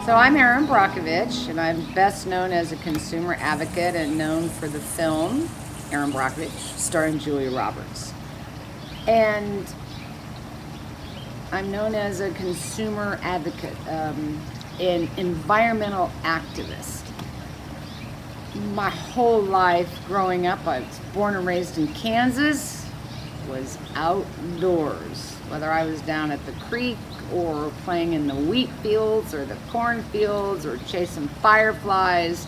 So I'm Erin Brockovich, and I'm best known as a consumer advocate and known for the film Erin Brockovich, starring Julia Roberts. And I'm known as a consumer advocate, an environmental activist. My whole life growing up, I was born and raised in Kansas, was outdoors. Whether I was down at the creek or playing in the wheat fields or the cornfields or chasing fireflies,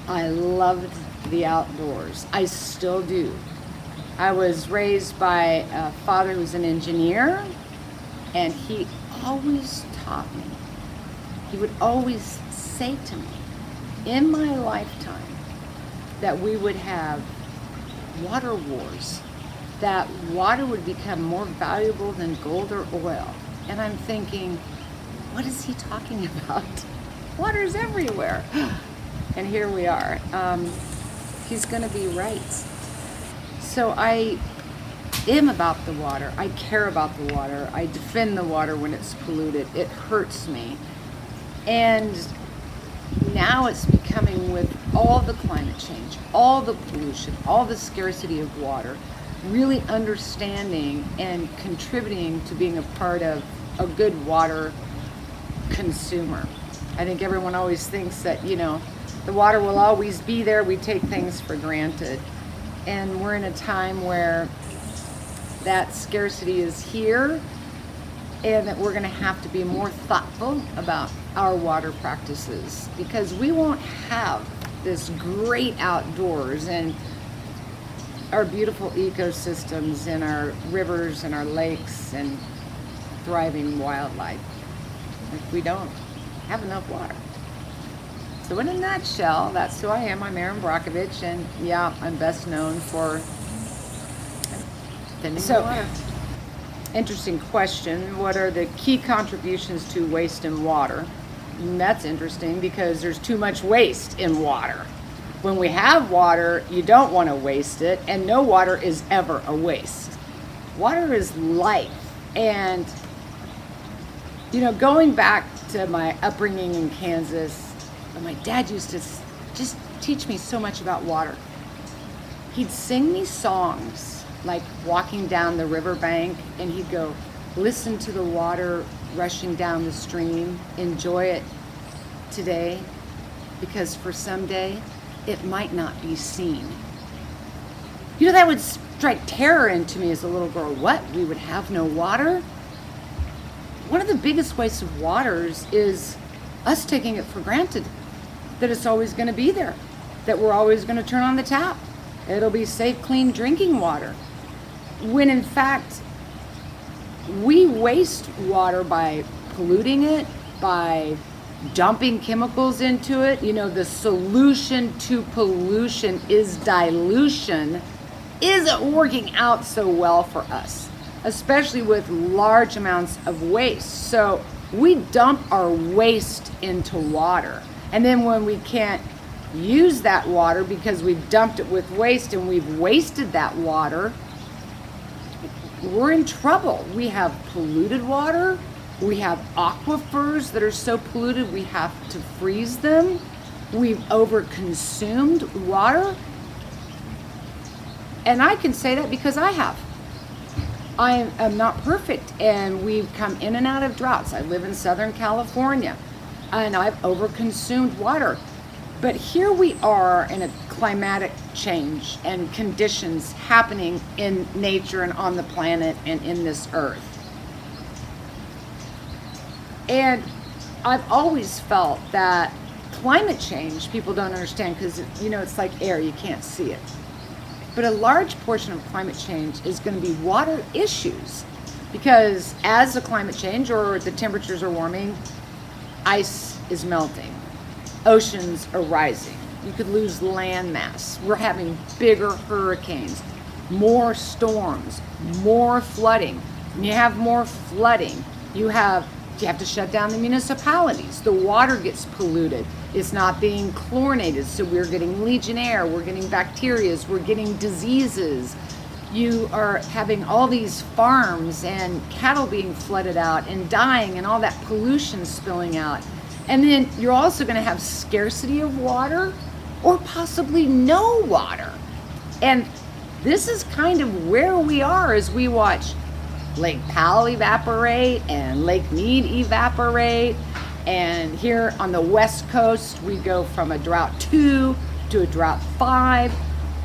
I loved the outdoors. I still do. I was raised by a father who was an engineer, and he always taught me. He would always say to me, in my lifetime, that we would have water wars, that water would become more valuable than gold or oil. And I'm thinking, what is he talking about? Water's everywhere. And here we are. He's gonna be right. So I am about the water. I care about the water. I defend the water when it's polluted. It hurts me. And now it's becoming, with all the climate change, all the pollution, all the scarcity of water, really understanding and contributing to being a part of a good water consumer. I think everyone always thinks that, the water will always be there. We take things for granted. And we're in a time where that scarcity is here, and that we're going to have to be more thoughtful about our water practices, because we won't have this great outdoors and our beautiful ecosystems and our rivers and our lakes and thriving wildlife if we don't have enough water. So in a nutshell, that's who I am. I'm Erin Brockovich, and yeah, I'm best known for defending the water. Interesting question. What are the key contributions to waste in water? And that's interesting because there's too much waste in water. When we have water, you don't want to waste it, and no water is ever a waste. Water is life. And, going back to my upbringing in Kansas, my dad used to just teach me so much about water. He'd sing me songs like walking down the riverbank, and he'd go, listen to the water rushing down the stream, enjoy it today, because for someday it might not be seen. That would strike terror into me as a little girl. What? We would have no water? One of the biggest wastes of waters is us taking it for granted, that it's always going to be there, that we're always going to turn on the tap. It'll be safe, clean drinking water. When in fact, we waste water by polluting it, by dumping chemicals into it. The solution to pollution is dilution. Isn't working out so well for us, especially with large amounts of waste. So we dump our waste into water. And then when we can't use that water because we've dumped it with waste and we've wasted that water, we're in trouble. We have polluted water. We have aquifers that are so polluted we have to freeze them. We've overconsumed water. And I can say that because I have. I am not perfect, and we've come in and out of droughts. I live in Southern California, and I've overconsumed water. But here we are in a climatic change and conditions happening in nature and on the planet and in this earth. And I've always felt that climate change, people don't understand because, it's like air, you can't see it. But a large portion of climate change is going to be water issues, because as the climate change or the temperatures are warming, ice is melting, oceans are rising. You could lose land mass. We're having bigger hurricanes, more storms, more flooding. When you have more flooding, you have to shut down the municipalities. The water gets polluted. It's not being chlorinated, so we're getting Legionnaire, we're getting bacterias, we're getting diseases. You are having all these farms and cattle being flooded out and dying and all that pollution spilling out. And then you're also going to have scarcity of water or possibly no water. And this is kind of where we are as we watch Lake Powell evaporate and Lake Mead evaporate. And here on the West Coast, we go from a drought 2 to a drought 5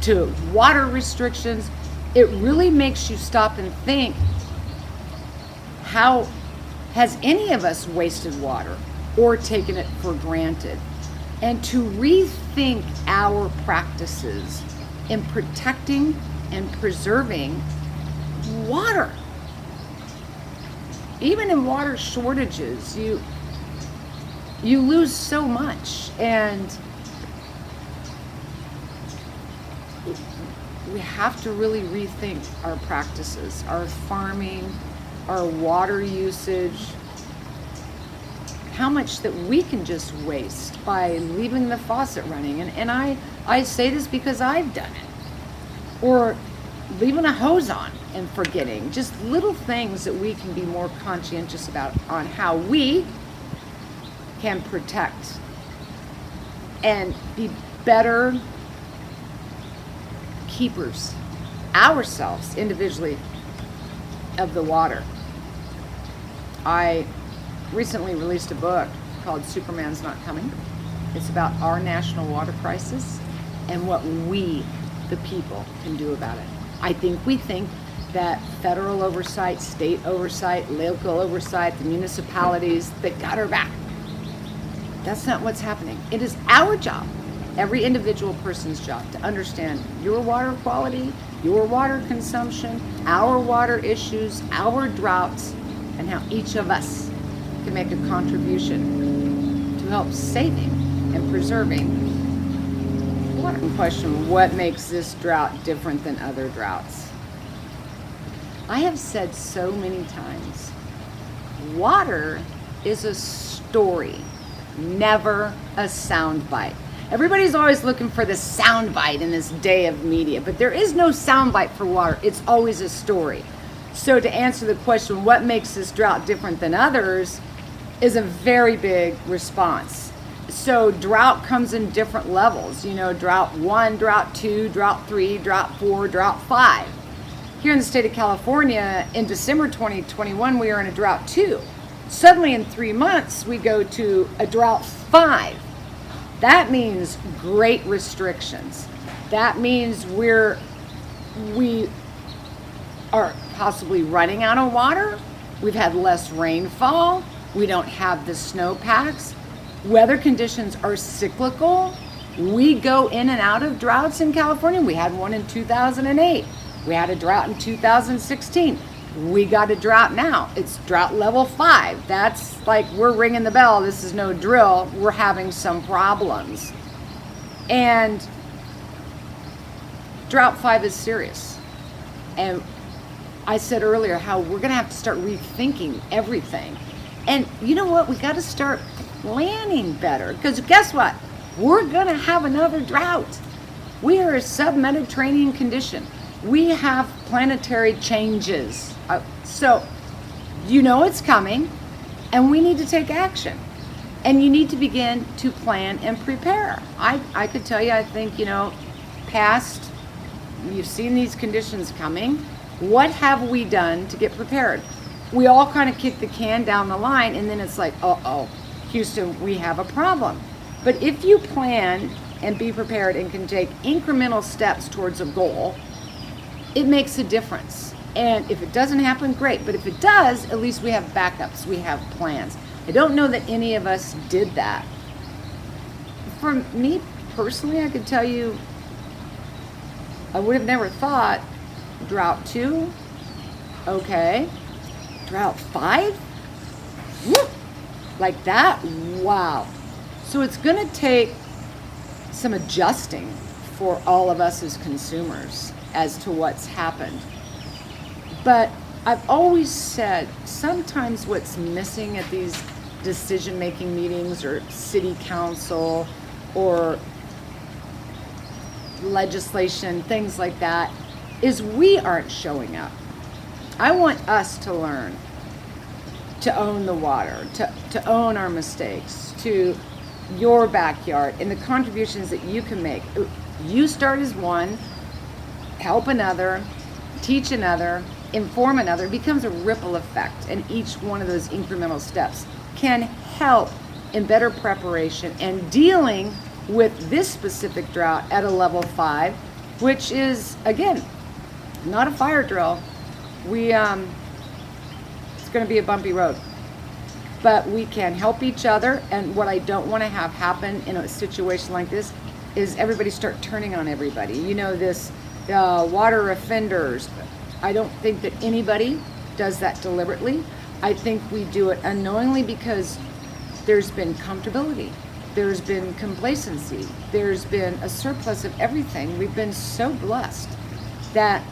to water restrictions. It really makes you stop and think, how has any of us wasted water or taken it for granted? And to rethink our practices in protecting and preserving water. Even in water shortages, you lose so much, and we have to really rethink our practices, our farming, our water usage, how much that we can just waste by leaving the faucet running. And I say this because I've done it. Or leaving a hose on and forgetting. Just little things that we can be more conscientious about on how we can protect and be better keepers ourselves individually of the water. I recently released a book called Superman's Not Coming. It's about our national water crisis and what we, the people, can do about it. I think we think that federal oversight, state oversight, local oversight, the municipalities that got our back. That's not what's happening. It is our job, every individual person's job, to understand your water quality, your water consumption, our water issues, our droughts, and how each of us can make a contribution to help saving and preserving water. Question, what makes this drought different than other droughts? I have said so many times, water is a story, never a soundbite. Everybody's always looking for the soundbite in this day of media, but there is no soundbite for water. It's always a story. So to answer the question, what makes this drought different than others, is a very big response. So drought comes in different levels. You know, drought 1, drought 2, drought 3, drought 4, drought 5. Here in the state of California, in December 2021, we were in a drought 2. Suddenly in 3 months, we go to a drought 5. That means great restrictions. That means we are possibly running out of water. We've had less rainfall. We don't have the snowpacks. Weather conditions are cyclical. We go in and out of droughts in California. We had one in 2008. We had a drought in 2016. We got a drought now. It's drought level 5. That's like, we're ringing the bell. This is no drill. We're having some problems. And drought 5 is serious. And I said earlier how we're going to have to start rethinking everything. And you know what? We got to start planning better. Because guess what? We're going to have another drought. We are a sub-Mediterranean condition. We have planetary changes. So you know it's coming, and we need to take action. And you need to begin to plan and prepare. I could tell you, I think, you know, past, you've seen these conditions coming. What have we done to get prepared? We all kind of kick the can down the line, and then it's like, uh-oh, Houston, we have a problem. But if you plan and be prepared and can take incremental steps towards a goal, it makes a difference. And if it doesn't happen, great. But if it does, at least we have backups, we have plans. I don't know that any of us did that. For me personally, I could tell you, I would have never thought drought 2, okay. Drought 5, whoop, like that, wow. So it's gonna take some adjusting for all of us as consumers as to what's happened. But I've always said, sometimes what's missing at these decision-making meetings or city council or legislation, things like that, is we aren't showing up. I want us to learn to own the water, to own our mistakes, to your backyard and the contributions that you can make. You start as one, help another, teach another, inform another. It becomes a ripple effect, and each one of those incremental steps can help in better preparation and dealing with this specific drought at a level 5, which is, again, not a fire drill. It's going to be a bumpy road, but we can help each other. And what I don't want to have happen in a situation like this is everybody start turning on everybody. You know, this water offenders. I don't think that anybody does that deliberately. I think we do it unknowingly because there's been comfortability. There's been complacency. There's been a surplus of everything. We've been so blessed that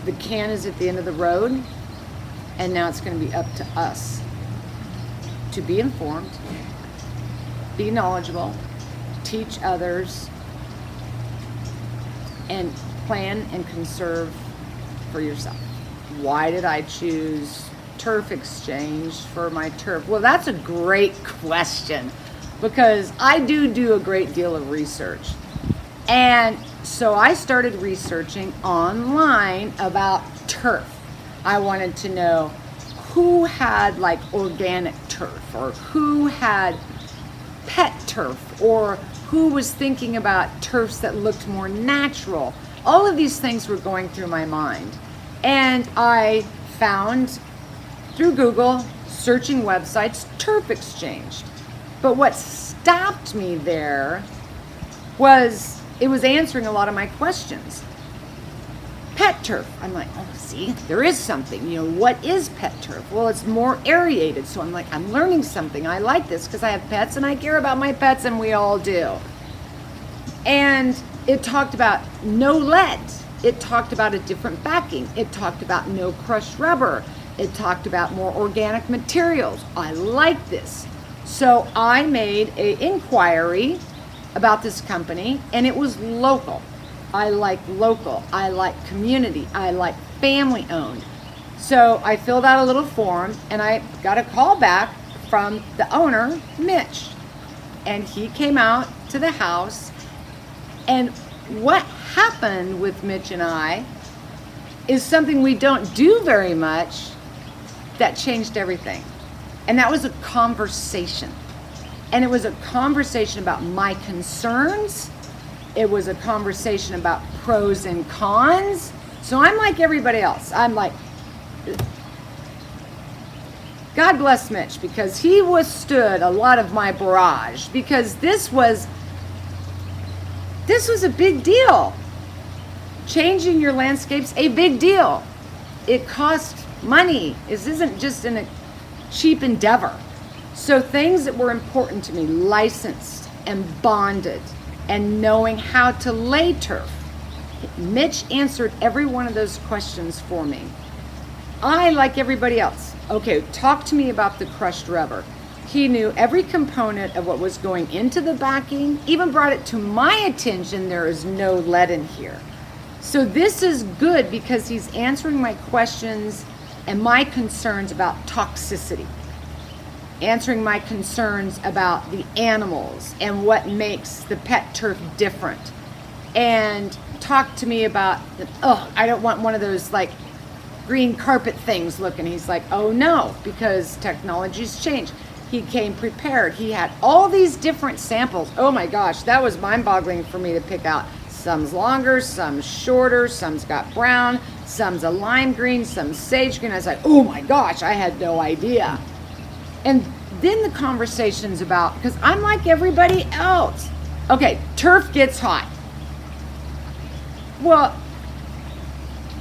the can is at the end of the road, and now it's going to be up to us to be informed, be knowledgeable, teach others, and plan and conserve for yourself. Why did I choose turf exchange for my turf? Well, that's a great question, because I do a great deal of research. And so I started researching online about turf. I wanted to know who had like organic turf, or who had pet turf, or who was thinking about turfs that looked more natural. All of these things were going through my mind. And I found through Google, searching websites, turf exchange. But what stopped me there was it was answering a lot of my questions. Pet turf. I'm like, oh, see, there is something. You know, what is pet turf? Well, it's more aerated. So I'm like, I'm learning something. I like this because I have pets and I care about my pets, and we all do. And it talked about no lead. It talked about a different backing. It talked about no crushed rubber. It talked about more organic materials. I like this. So I made an inquiry about this company, and it was local. I like local. I like community. I like family owned. So I filled out a little form, and I got a call back from the owner, Mitch. And he came out to the house. And what happened with Mitch and I is something we don't do very much that changed everything. And that was a conversation. And it was a conversation about my concerns. It was a conversation about pros and cons. So I'm like everybody else. I'm like, God bless Mitch, because he withstood a lot of my barrage, because this was a big deal. Changing your landscape's a big deal. It costs money. This isn't just a cheap endeavor. So things that were important to me, licensed and bonded, and knowing how to lay turf. Mitch answered every one of those questions for me. I, like everybody else, okay, talk to me about the crushed rubber. He knew every component of what was going into the backing, even brought it to my attention, there is no lead in here. So this is good because he's answering my questions and my concerns about toxicity, answering my concerns about the animals and what makes the pet turf different, and talk to me about, I don't want one of those like green carpet things looking. He's like, oh no, because technology's changed. He came prepared. He had all these different samples. Oh my gosh, that was mind-boggling for me to pick out. Some's longer, some's shorter, some's got brown, some's a lime green, some's sage green. I was like, oh my gosh, I had no idea. And then the conversations about, because I'm like everybody else. Okay, turf gets hot. Well,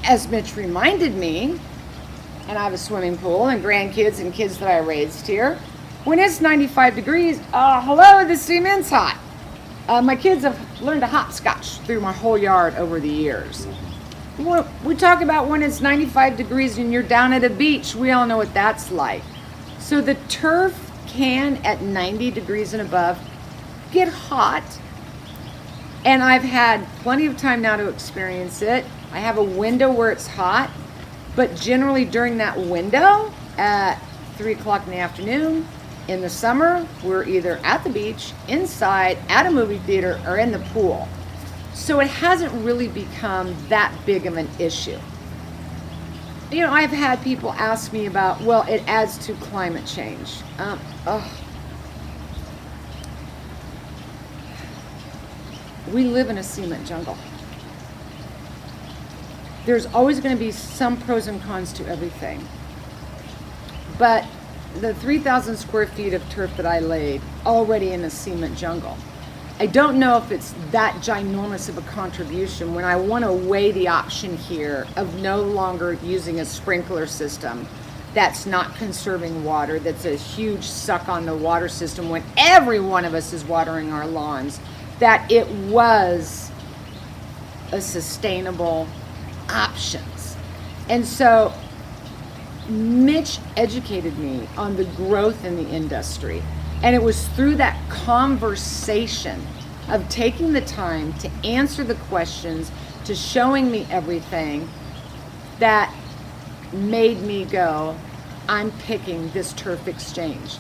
as Mitch reminded me, and I have a swimming pool and grandkids and kids that I raised here, when it's 95 degrees, hello, the cement's hot. My kids have learned to hopscotch through my whole yard over the years. We talk about when it's 95 degrees and you're down at a beach. We all know what that's like. So the turf can, at 90 degrees and above, get hot. And I've had plenty of time now to experience it. I have a window where it's hot. But generally during that window at 3 o'clock in the afternoon, in the summer, we're either at the beach, inside, at a movie theater, or in the pool. So it hasn't really become that big of an issue. You know, I've had people ask me about, well, it adds to climate change. We live in a cement jungle. There's always going to be some pros and cons to everything. But the 3,000 square feet of turf that I laid, already in a cement jungle, I don't know if it's that ginormous of a contribution when I want to weigh the option here of no longer using a sprinkler system that's not conserving water, that's a huge suck on the water system when every one of us is watering our lawns, that it was a sustainable options. And so Mitch educated me on the growth in the industry. And it was through that conversation of taking the time to answer the questions, to showing me everything, that made me go, I'm picking this turf exchange.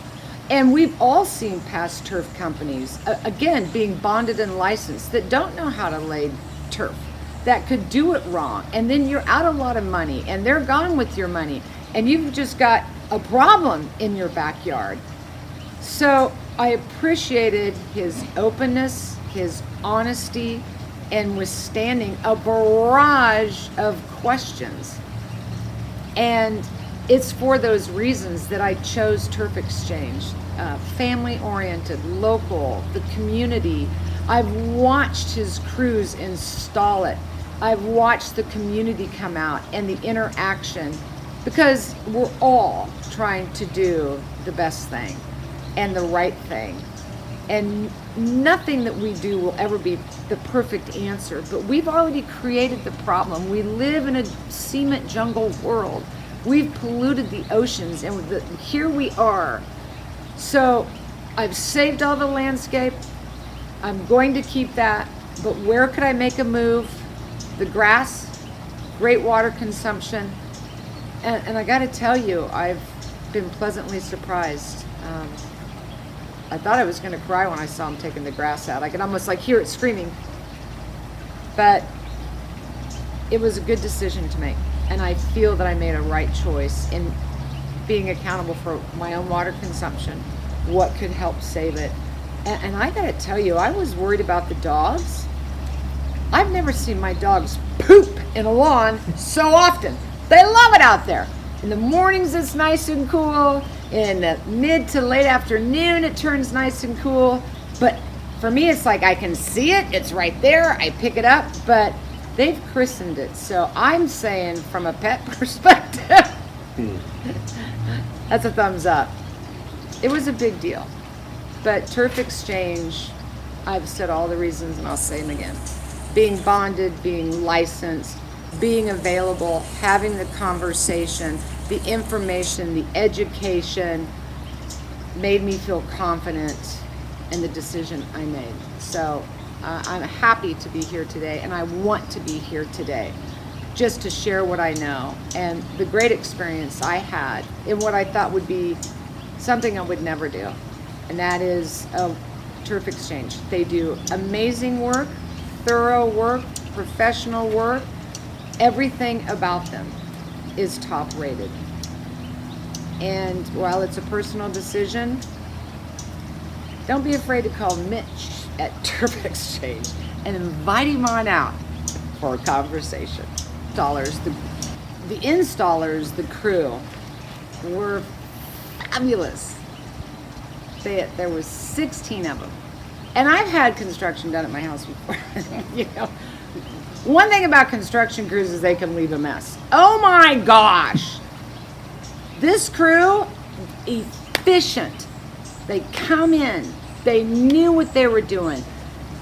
And we've all seen past turf companies, again, being bonded and licensed, that don't know how to lay turf, that could do it wrong. And then you're out a lot of money, and they're gone with your money, and you've just got a problem in your backyard. So I appreciated his openness, his honesty, and withstanding a barrage of questions. And it's for those reasons that I chose Turf Exchange. Family-oriented, local, the community. I've watched his crews install it. I've watched the community come out and the interaction, because we're all trying to do the best thing and the right thing. And nothing that we do will ever be the perfect answer, but we've already created the problem. We live in a cement jungle world. We've polluted the oceans, and here we are. So I've saved all the landscape. I'm going to keep that, but where could I make a move? The grass, great water consumption. And I gotta tell you, I've been pleasantly surprised. I thought I was gonna cry when I saw him taking the grass out. I could almost hear it screaming. But it was a good decision to make. And I feel that I made a right choice in being accountable for my own water consumption, what could help save it. And I gotta tell you, I was worried about the dogs. I've never seen my dogs poop in a lawn so often. They love it out there. In the mornings it's nice and cool. In the mid to late afternoon it turns nice and cool. But for me it's like I can see it, it's right there, I pick it up, but they've christened it. So I'm saying from a pet perspective, that's a thumbs up. It was a big deal. But Turf Exchange, I've said all the reasons and I'll say them again. Being bonded, being licensed, being available, having the conversation, the information, the education made me feel confident in the decision I made. So I'm happy to be here today, and I want to be here today just to share what I know and the great experience I had in what I thought would be something I would never do, and that is a Turf Exchange. They do amazing work, thorough work, professional work. Everything about them is top rated. And while it's a personal decision, don't be afraid to call Mitch at Turf Exchange and invite him on out for a conversation. The installers, the crew, were fabulous. There was 16 of them. And I've had construction done at my house before. You know, one thing about construction crews is they can leave a mess. Oh my gosh! This crew, efficient. They come in. They knew what they were doing.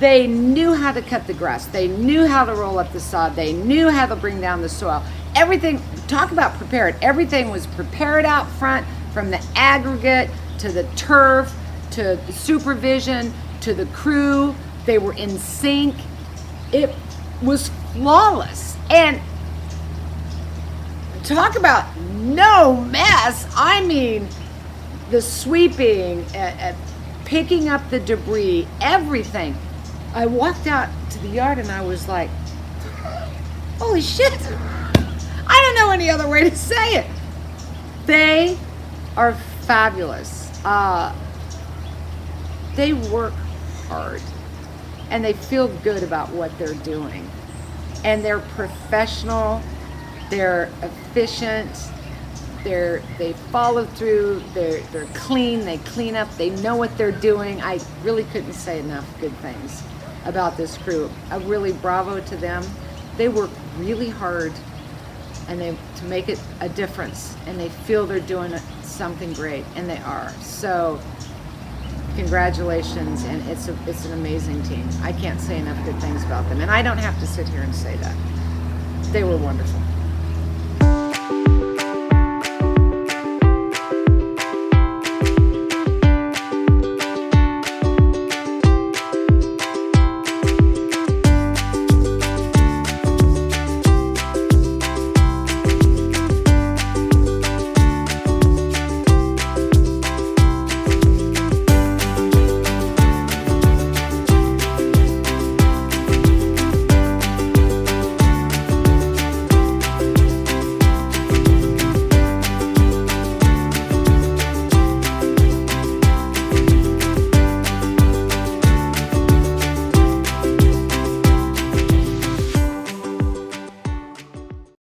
They knew how to cut the grass. They knew how to roll up the sod. They knew how to bring down the soil. Everything, talk about prepared. Everything was prepared out front, from the aggregate to the turf to the supervision to the crew. They were in sync. It was flawless. And talk about no mess. I mean, the sweeping, picking up the debris, everything. I walked out to the yard and I was like, holy shit. I don't know any other way to say it. They are fabulous. They work hard and they feel good about what they're doing. And they're professional, they're efficient, they follow through, they're clean, they clean up, they know what they're doing. I really couldn't say enough good things about this crew. A really bravo to them. They work really hard and to make it a difference, and they feel they're doing something great, and they are. So congratulations, and it's an amazing team. I can't say enough good things about them, and I don't have to sit here and say that. They were wonderful.